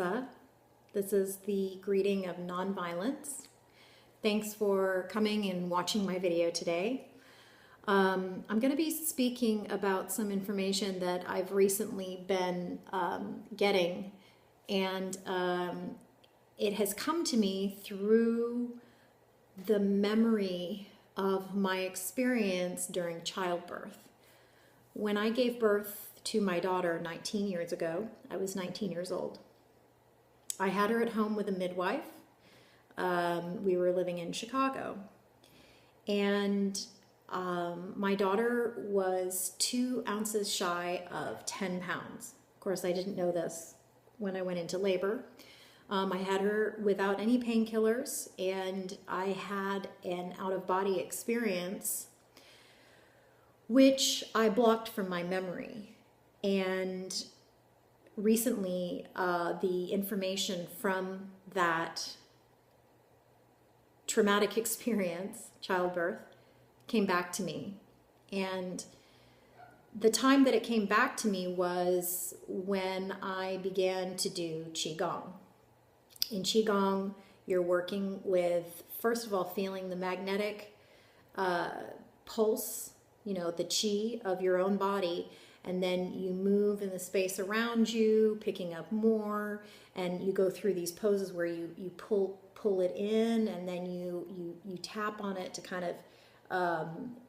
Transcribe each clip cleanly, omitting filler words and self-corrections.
Alexa. This is the greeting of nonviolence. Thanks for coming and watching my video today. I'm going to be speaking about some information that I've recently been getting, and it has come to me through the memory of my experience during childbirth. When I gave birth to my daughter 19 years ago, I was 19 years old. I had her at home with a midwife. We were living in Chicago. And my daughter was 2 ounces shy of 10 pounds. Of course, I didn't know this when I went into labor. I had her without any painkillers, and I had an out-of-body experience which I blocked from my memory. And recently, the information from that traumatic experience, childbirth, came back to me. And the time that it came back to me was when I began to do Qigong. In Qigong, you're working with, first of all, feeling the magnetic pulse, the qi of your own body, and then you move in the space around you, picking up more, and you go through these poses where you pull it in, and then you tap on it to kind of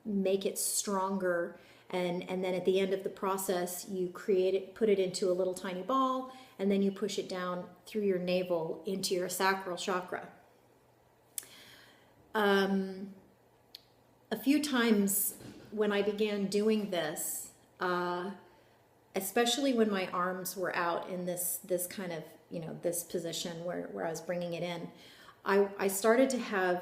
make it stronger, and then at the end of the process, you put it into a little tiny ball, and then you push it down through your navel into your sacral chakra. A few times when I began doing this, especially when my arms were out in this kind of, this position where I was bringing it in, I started to have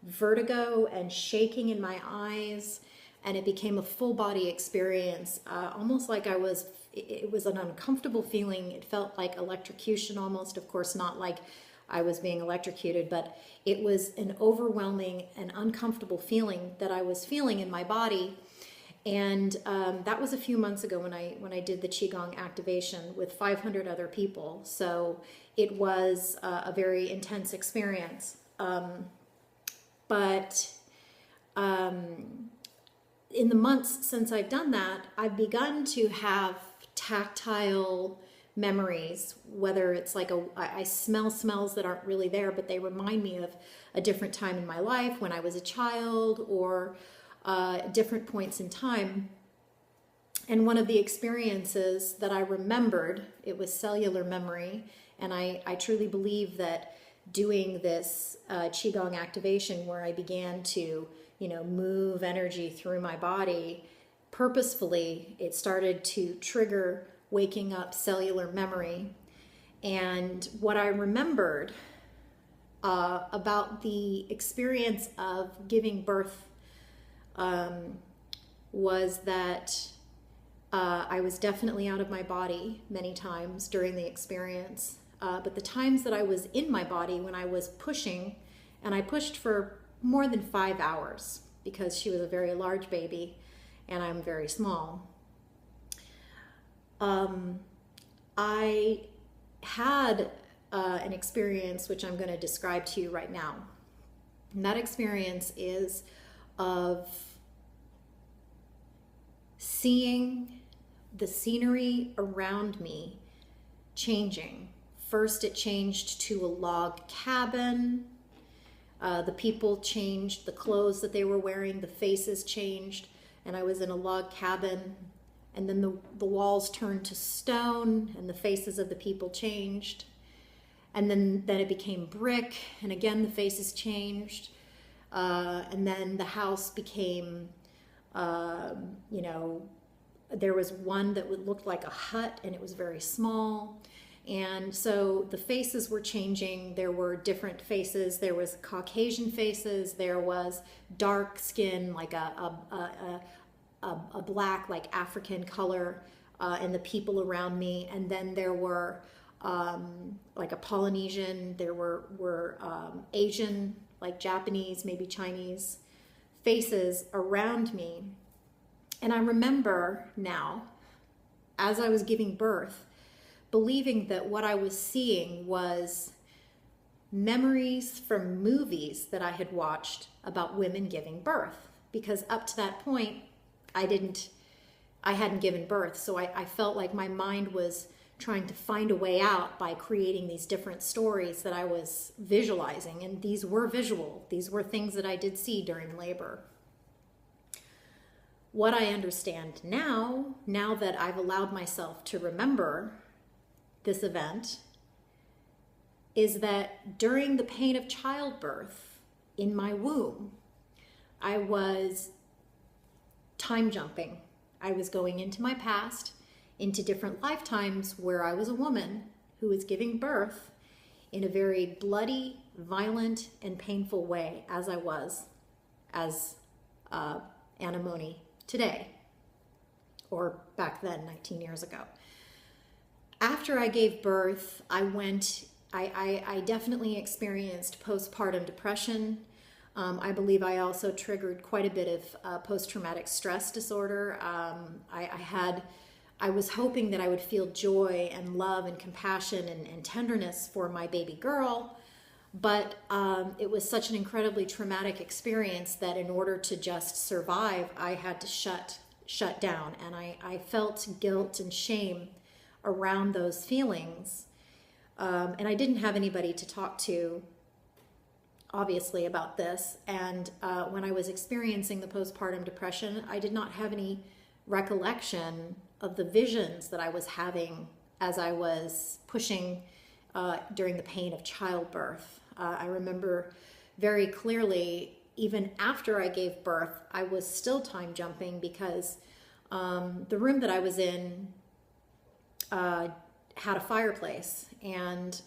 vertigo and shaking in my eyes, and it became a full body experience, almost like it was an uncomfortable feeling. It felt like electrocution almost, of course not like I was being electrocuted, but it was an overwhelming and uncomfortable feeling that I was feeling in my body. And that was a few months ago when I did the Qigong activation with 500 other people. So it was a very intense experience. But in the months since I've done that, I've begun to have tactile memories, whether it's like I smell smells that aren't really there, but they remind me of a different time in my life when I was a child, or different points in time. And one of the experiences that I remembered, it was cellular memory, and I truly believe that doing this Qigong activation, where I began to move energy through my body purposefully, it started to trigger waking up cellular memory. And what I remembered about the experience of giving birth was that I was definitely out of my body many times during the experience. But the times that I was in my body, when I was pushing, and I pushed for more than 5 hours because she was a very large baby and I'm very small. I had an experience which I'm going to describe to you right now. And that experience is of seeing the scenery around me changing. First, it changed to a log cabin. The people changed, the clothes that they were wearing, the faces changed, and I was in a log cabin. And then the walls turned to stone, and the faces of the people changed. And then it became brick, and again the faces changed. And then the house became, there was one that looked like a hut, and it was very small. And so the faces were changing. There were different faces. There was Caucasian faces. There was dark skin, like a black, like African color, and the people around me. And then there were like a Polynesian. There were Asian, like Japanese, maybe Chinese faces around me. And I remember now, as I was giving birth, believing that what I was seeing was memories from movies that I had watched about women giving birth, because up to that point I hadn't given birth. So I felt like my mind was trying to find a way out by creating these different stories that I was visualizing. And these were visual. These were things that I did see during labor. What I understand now that I've allowed myself to remember this event, is that during the pain of childbirth in my womb, I was time jumping. I was going into my past, into different lifetimes where I was a woman who was giving birth in a very bloody, violent, and painful way, as I was as Anna today, or back then, 19 years ago. After I gave birth, I definitely experienced postpartum depression. I believe I also triggered quite a bit of post-traumatic stress disorder. I was hoping that I would feel joy and love and compassion and tenderness for my baby girl, but it was such an incredibly traumatic experience that in order to just survive, I had to shut down, and I felt guilt and shame around those feelings, and I didn't have anybody to talk to, obviously, about this. And when I was experiencing the postpartum depression, I did not have any recollection of the visions that I was having as I was pushing during the pain of childbirth. I remember very clearly, even after I gave birth, I was still time jumping because the room that I was in had a fireplace, and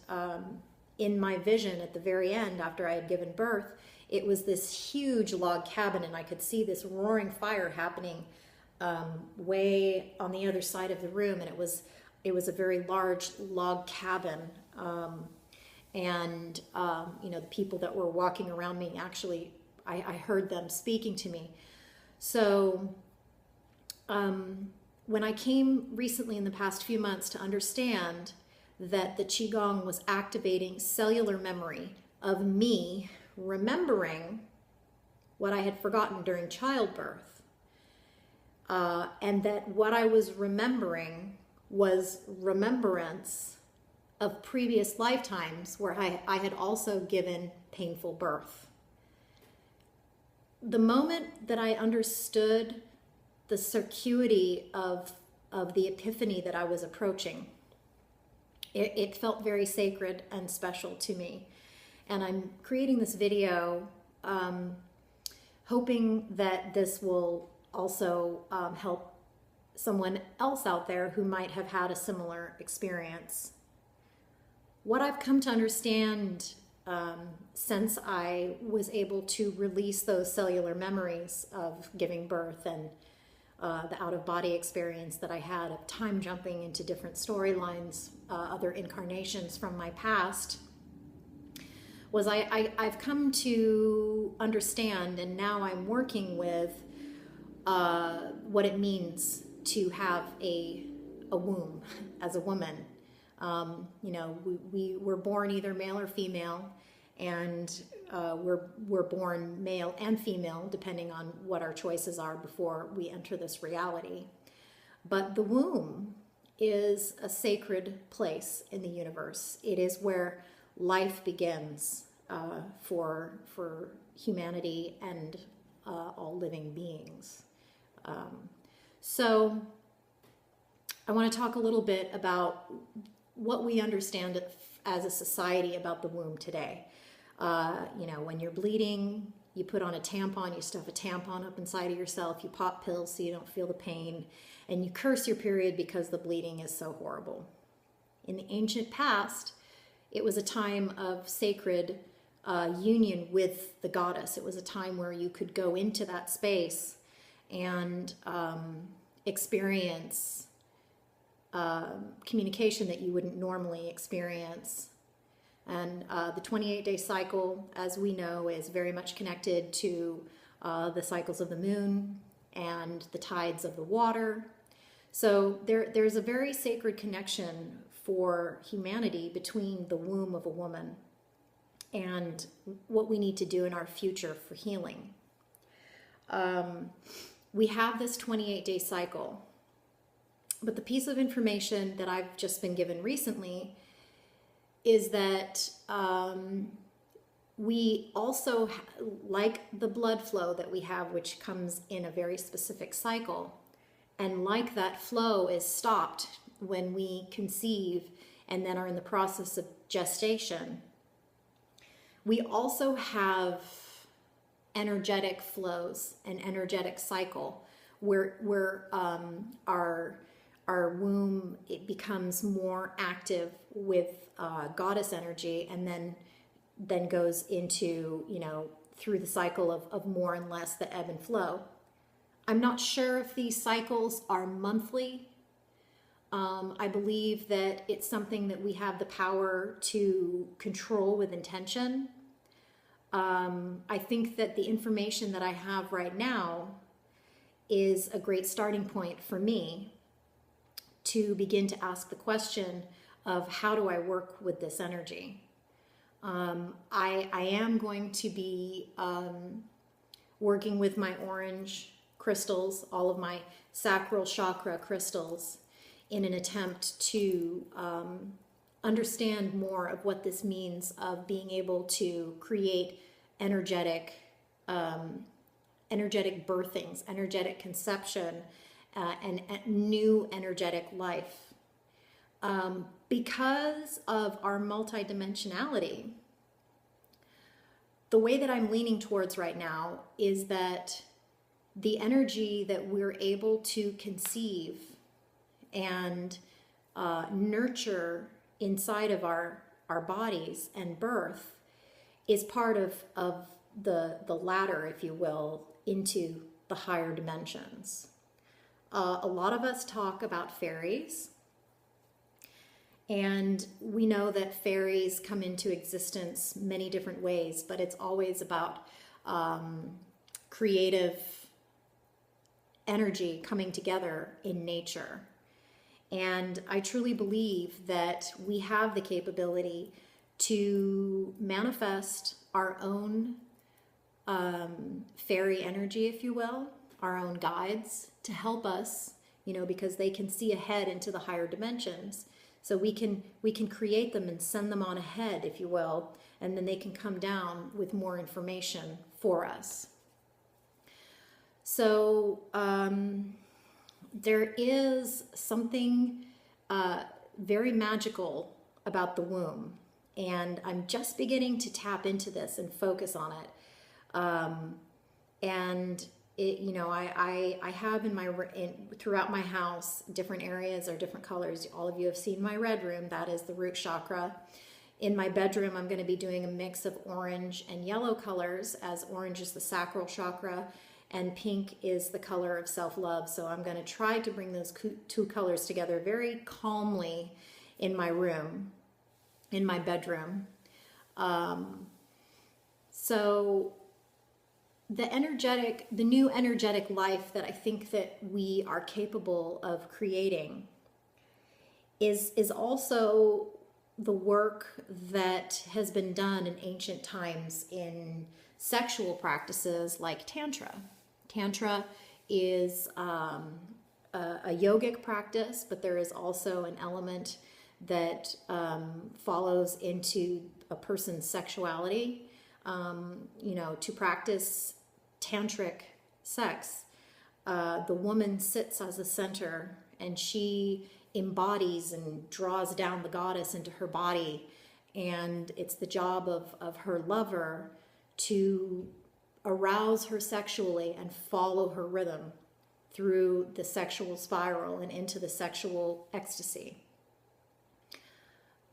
in my vision at the very end, after I had given birth, it was this huge log cabin, and I could see this roaring fire happening way on the other side of the room, and it was a very large log cabin, and the people that were walking around me, actually I heard them speaking to me. So when I came recently in the past few months to understand that the Qigong was activating cellular memory of me remembering what I had forgotten during childbirth, and that what I was remembering was remembrance of previous lifetimes where I had also given painful birth. The moment that I understood the circuity of the epiphany that I was approaching, it felt very sacred and special to me. And I'm creating this video hoping that this will also help someone else out there who might have had a similar experience. What I've come to understand since I was able to release those cellular memories of giving birth and the out-of-body experience that I had of time jumping into different storylines, other incarnations from my past, was I've come to understand, and now I'm working with what it means to have a womb as a woman. We were born either male or female, and we're born male and female depending on what our choices are before we enter this reality. But the womb is a sacred place in the universe. It is where life begins for humanity and all living beings. So I want to talk a little bit about what we understand as a society about the womb today. When you're bleeding, you put on a tampon, you stuff a tampon up inside of yourself, you pop pills so you don't feel the pain, and you curse your period because the bleeding is so horrible. In the ancient past, it was a time of sacred union with the goddess. It was a time where you could go into that space and experience communication that you wouldn't normally experience. And the 28-day cycle, as we know, is very much connected to the cycles of the moon and the tides of the water. So there's a very sacred connection for humanity between the womb of a woman and what we need to do in our future for healing. We have this 28-day cycle, but the piece of information that I've just been given recently is that we also, like the blood flow that we have, which comes in a very specific cycle, and like that flow is stopped when we conceive and then are in the process of gestation, we also have energetic flows, an energetic cycle where our womb, it becomes more active with goddess energy, and then goes into, through the cycle of more and less, the ebb and flow. I'm not sure if these cycles are monthly. I believe that it's something that we have the power to control with intention. I think that the information that I have right now is a great starting point for me to begin to ask the question of, how do I work with this energy? I am going to be working with my orange crystals, all of my sacral chakra crystals, in an attempt to understand more of what this means of being able to create energetic birthings, energetic conception, and new energetic life. Because of our multidimensionality, the way that I'm leaning towards right now is that the energy that we're able to conceive and nurture inside of our bodies and birth is part of the ladder, if you will, into the higher dimensions. A lot of us talk about fairies, and we know that fairies come into existence many different ways, but it's always about creative energy coming together in nature. And I truly believe that we have the capability to manifest our own fairy energy, if you will, our own guides to help us, because they can see ahead into the higher dimensions. So we can create them and send them on ahead, if you will, and then they can come down with more information for us. So there is something very magical about the womb, and I'm just beginning to tap into this and focus on it. And it, I have throughout my house, different areas are different colors. All of you have seen my red room. That is the root chakra. In my bedroom, I'm going to be doing a mix of orange and yellow colors, as orange is the sacral chakra and pink is the color of self-love. So I'm going to try to bring those two colors together very calmly in my room, in my bedroom. So the new energetic life that I think that we are capable of creating is also the work that has been done in ancient times in sexual practices like Tantra. Tantra is a yogic practice, but there is also an element that follows into a person's sexuality. To practice tantric sex, the woman sits as the center, and she embodies and draws down the goddess into her body, and it's the job of her lover to arouse her sexually and follow her rhythm through the sexual spiral and into the sexual ecstasy.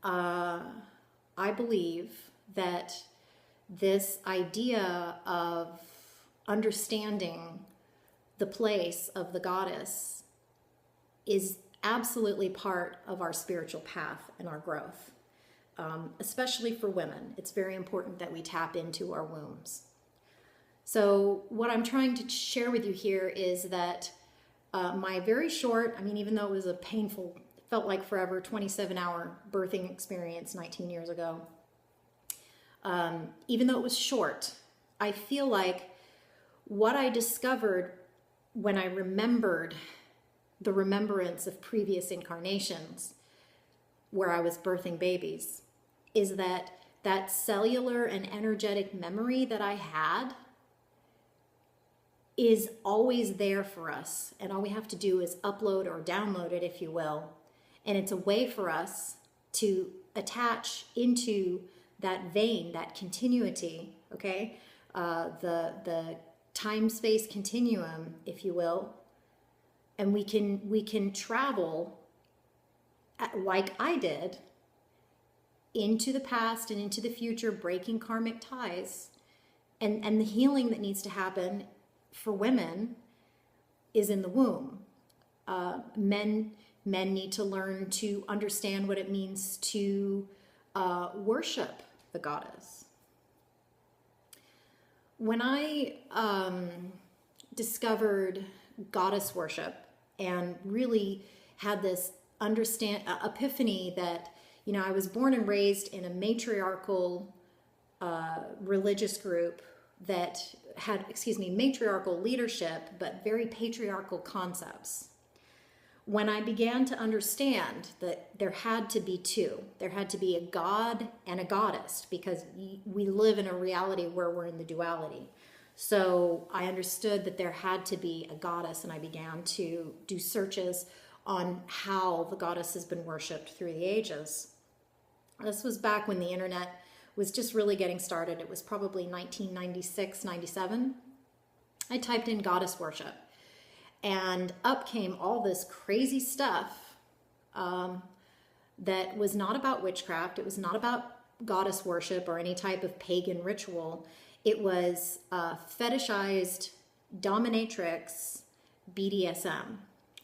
I believe that this idea of understanding the place of the goddess is absolutely part of our spiritual path and our growth, especially for women. It's very important that we tap into our wombs. So what I'm trying to share with you here is that my very short, even though it was a painful felt like forever, 27-hour birthing experience 19 years ago. Even though it was short, I feel like what I discovered when I remembered the remembrance of previous incarnations where I was birthing babies is that that cellular and energetic memory that I had is always there for us. And all we have to do is upload or download it, if you will. And it's a way for us to attach into that vein, that continuity, okay? The time-space continuum, if you will. And we can travel like I did into the past and into the future, breaking karmic ties. And the healing that needs to happen for women is in the womb. Men need to learn to understand what it means to worship the goddess. When I discovered goddess worship and really had this epiphany that, you know, I was born and raised in a matriarchal religious group that had, matriarchal leadership, but very patriarchal concepts. When I began to understand that there had to be two, there had to be a god and a goddess, because we live in a reality where we're in the duality. So I understood that there had to be a goddess, and I began to do searches on how the goddess has been worshipped through the ages. This was back when the internet was just really getting started. It was probably 1996, 97. I typed in goddess worship, and up came all this crazy stuff that was not about witchcraft. It was not about goddess worship or any type of pagan ritual. It was fetishized dominatrix BDSM,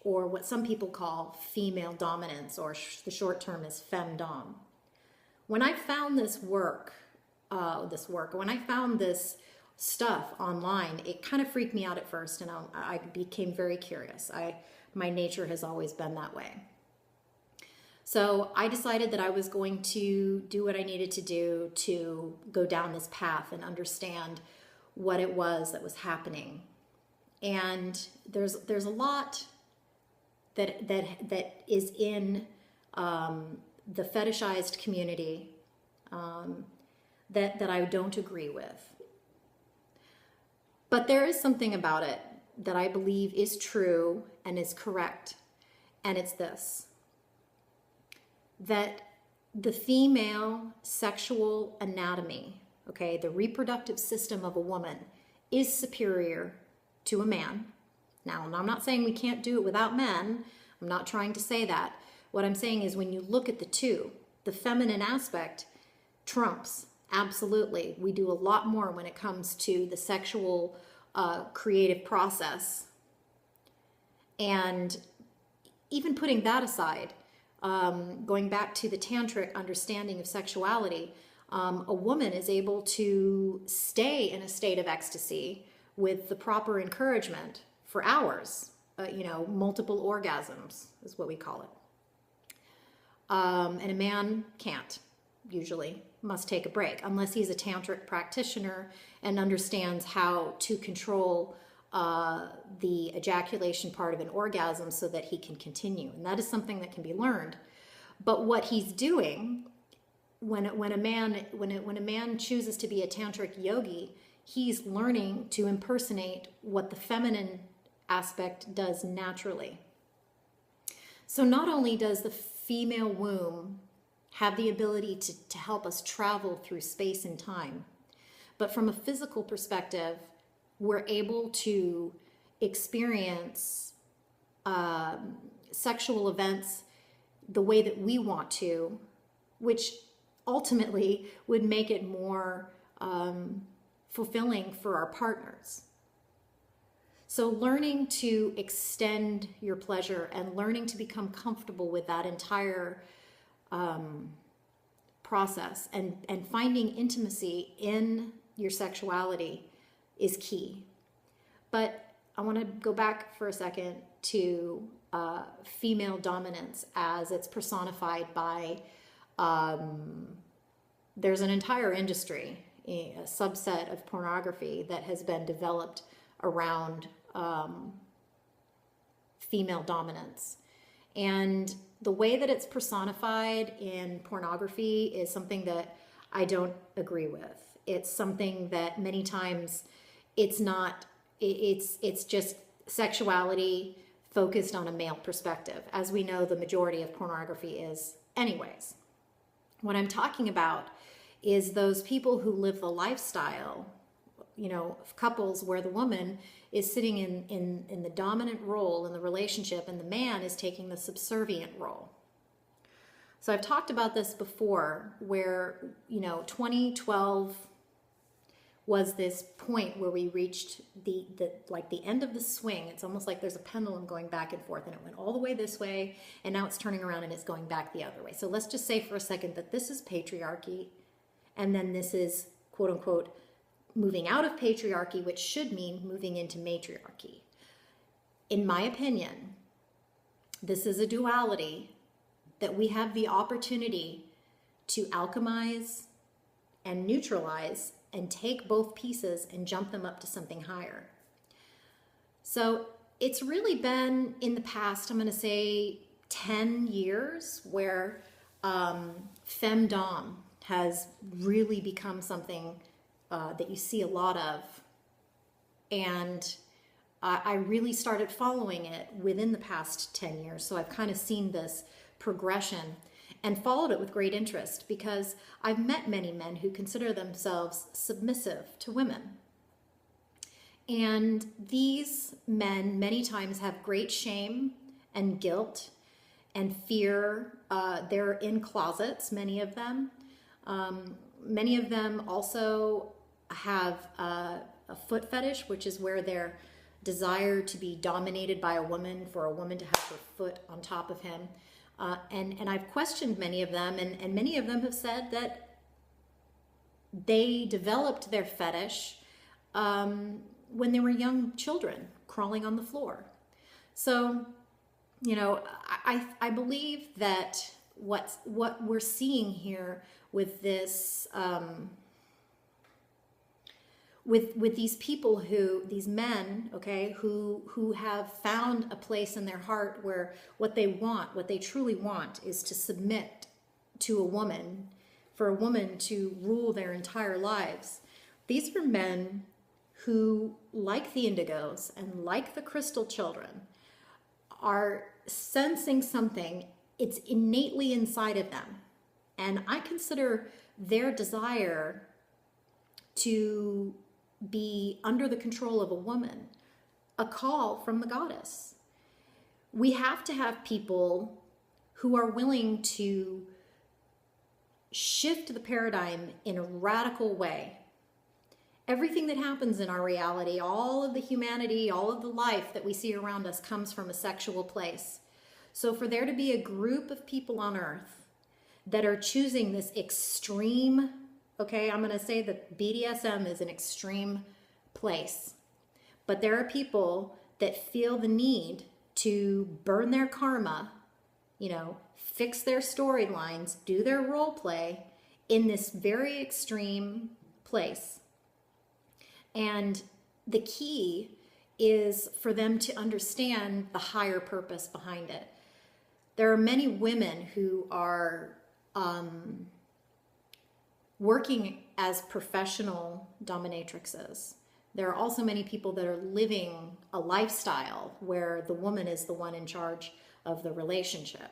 or what some people call female dominance, or the short term is femdom. When I found this work, when I found this stuff online, it kind of freaked me out at first, and I became very curious. My nature has always been that way. So I decided that I was going to do what I needed to do to go down this path and understand what it was that was happening. And there's a lot that is in the fetishized community that I don't agree with. But there is something about it that I believe is true and is correct, and it's this: that the female sexual anatomy, okay, the reproductive system of a woman, is superior to a man. Now, I'm not saying we can't do it without men. I'm not trying to say that. What I'm saying is, when you look at the two, the feminine aspect trumps. Absolutely. We do a lot more when it comes to the sexual creative process. And even putting that aside, going back to the tantric understanding of sexuality, a woman is able to stay in a state of ecstasy with the proper encouragement for hours. Multiple orgasms is what we call it. And a man can't, usually, must take a break, unless he's a tantric practitioner and understands how to control the ejaculation part of an orgasm so that he can continue. And that is something that can be learned. But what he's doing when a man chooses to be a tantric yogi, he's learning to impersonate what the feminine aspect does naturally. So not only does the female womb have the ability to help us travel through space and time, but from a physical perspective, we're able to experience sexual events the way that we want to, which ultimately would make it more fulfilling for our partners. So learning to extend your pleasure and learning to become comfortable with that entire process and finding intimacy in your sexuality is key. But I want to go back for a second to female dominance as it's personified by, there's an entire industry, a subset of pornography that has been developed around female dominance. And the way that it's personified in pornography is something that I don't agree with. It's something that many times it's not, it's just sexuality focused on a male perspective, as we know the majority of pornography is anyways. What I'm talking about is those people who live the lifestyle, you know, couples where the woman is sitting in the dominant role in the relationship and the man is taking the subservient role. So I've talked about this before where, you know, 2012 was this point where we reached the end of the swing. It's almost like there's a pendulum going back and forth, and it went all the way this way, and now it's turning around and it's going back the other way. So let's just say for a second that this is patriarchy, and then this is, quote unquote, moving out of patriarchy, which should mean moving into matriarchy. In my opinion, this is a duality that we have the opportunity to alchemize and neutralize and take both pieces and jump them up to something higher. So it's really been in the past, I'm going to say 10 years, where femdom has really become something that you see a lot of. And I really started following it within the past 10 years. So I've kind of seen this progression and followed it with great interest, because I've met many men who consider themselves submissive to women. And these men many times have great shame and guilt and fear. They're in closets, many of them. Many of them also have a foot fetish, which is where their desire to be dominated by a woman, for a woman to have her foot on top of him. And I've questioned many of them, and many of them have said that they developed their fetish when they were young children crawling on the floor. So, you know, I believe that what we're seeing here with this, with these people these men, okay, who have found a place in their heart where what they truly want is to submit to a woman, for a woman to rule their entire lives. These are men who, like the indigos and like the crystal children, are sensing something. It's innately inside of them. And I consider their desire to be under the control of a woman a call from the goddess. We have to have people who are willing to shift the paradigm in a radical way. Everything that happens in our reality, all of the humanity, all of the life that we see around us comes from a sexual place. So for there to be a group of people on earth that are choosing this extreme, okay, I'm going to say that BDSM is an extreme place, but there are people that feel the need to burn their karma, you know, fix their storylines, do their role play in this very extreme place. And the key is for them to understand the higher purpose behind it. There are many women who are working as professional dominatrixes. There are also many people that are living a lifestyle where the woman is the one in charge of the relationship.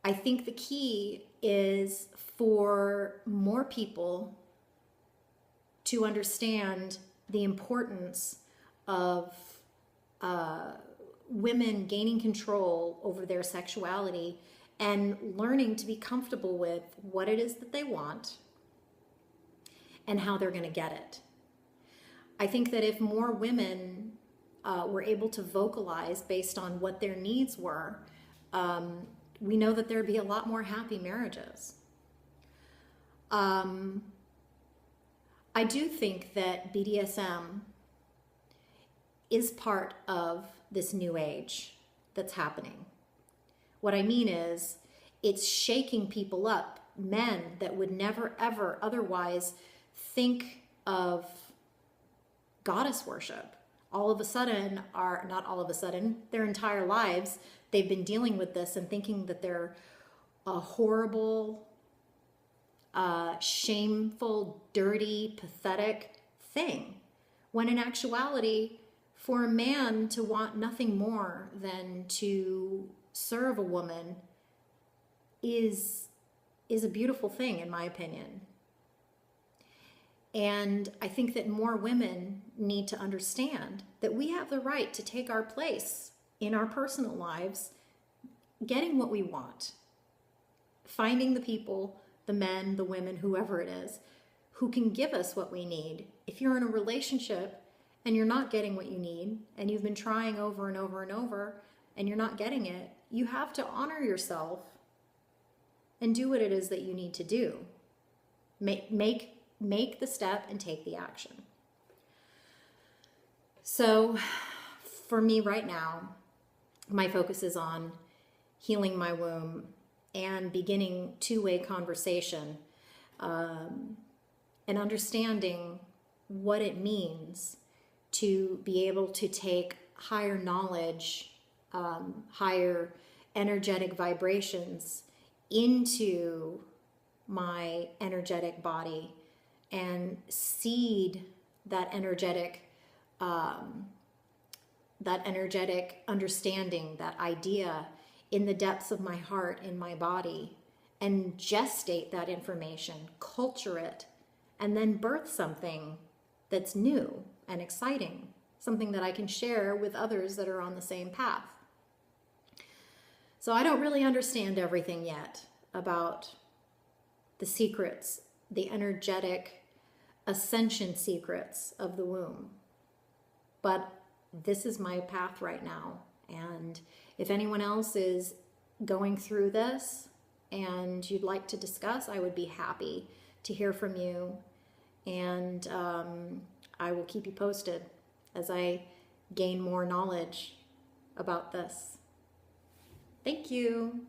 I think the key is for more people to understand the importance of women gaining control over their sexuality and learning to be comfortable with what it is that they want and how they're going to get it. I think that if more women were able to vocalize based on what their needs were, we know that there'd be a lot more happy marriages. I do think that BDSM is part of this new age. that's happening. What I mean is, it's shaking people up, men that would never ever otherwise think of goddess worship. All of a sudden, not all of a sudden, their entire lives, they've been dealing with this and thinking that they're a horrible, shameful, dirty, pathetic thing. When in actuality, for a man to want nothing more than to serve a woman is a beautiful thing, in my opinion. And I think that more women need to understand that we have the right to take our place in our personal lives, getting what we want, finding the people, the men, the women, whoever it is, who can give us what we need. If you're in a relationship and you're not getting what you need, and you've been trying over and over and over, and you're not getting it, you have to honor yourself and do what it is that you need to do. Make the step and take the action. So for me right now, my focus is on healing my womb and beginning two-way conversation, and understanding what it means to be able to take higher knowledge, higher energetic vibrations into my energetic body and seed that energetic understanding, that idea in the depths of my heart, in my body, and gestate that information, culture it, and then birth something that's new and exciting, something that I can share with others that are on the same path. So I don't really understand everything yet about the secrets, the energetic ascension secrets of the womb. But this is my path right now. And if anyone else is going through this and you'd like to discuss, I would be happy to hear from you. And I will keep you posted as I gain more knowledge about this. Thank you.